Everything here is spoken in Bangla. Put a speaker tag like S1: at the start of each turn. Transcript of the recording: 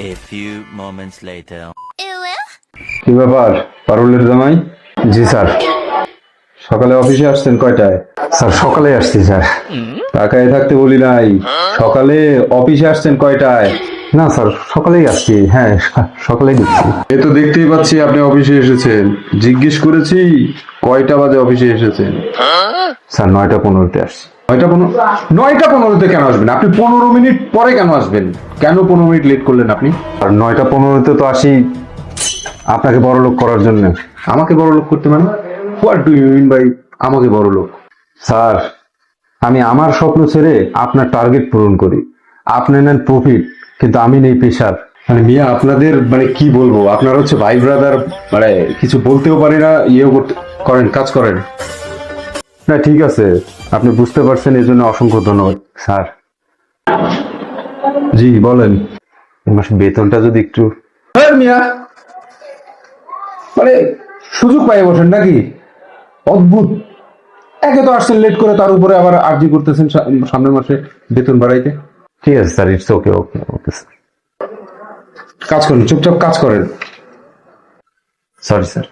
S1: A few moments later.
S2: কি ব্যাপার পারুলের জামাই?
S3: জি স্যার।
S2: সকালে অফিসে আসছেন কয়টায়?
S3: স্যার সকালে আসছি স্যার।
S2: তাকায় থাকতে বলি নাই, সকালে অফিসে আসছেন কয়টায়?
S3: না স্যার সকালেই আসছি, হ্যাঁ সকালেই দিচ্ছি।
S2: এ তো দেখতেই পাচ্ছি আপনি অফিসে এসেছেন। জিজ্ঞেস করেছি কয়টা বাজে অফিসে এসেছেন।
S3: স্যার 9:15-তে আসছি।
S2: 9টা 15তে কেন আসবেন আপনি? 15 মিনিট পরে কেন আসবেন? কেন 15 মিনিট লেট করলেন আপনি?
S3: আর 9:15-তে তো আসি আপনাকে বড়লোক করার জন্য।
S2: আমাকে বড় লোক করতে মানে? What do you mean by আমাকে বড় লোক?
S3: স্যার আমি আমার স্বপ্ন ছেড়ে আপনার টার্গেট পূরণ করি, আপনি নেন প্রফিট, কিন্তু আমি নেই পেশার।
S2: মানে মিয়া আপনাদের মানে কি বলবো, আপনার হচ্ছে ভাই ব্রাদার, মানে কিছু বলতেও পারি না, ইয়েও করতে করেন, কাজ করেন।
S3: না ঠিক আছে, আপনি বুঝতে পারছেন, এই জন্য অসংখ্য ধন্যবাদ স্যার।
S2: জি বলেন।
S3: এই মাসে বেতনটা যদি একটু।
S2: হ্যাঁ মিয়া, মানে সুযোগ পাই বসেন নাকি? অদ্ভুত। একে তো আসছেন লেট করে, তার উপরে আবার আর্জি করতেছেন সামনের মাসে বেতন বাড়াইতে।
S3: ঠিক আছে sir, it's okay okay okay sir.
S2: কাজ করেন, চুপচাপ কাজ করেন।
S3: Sorry sir.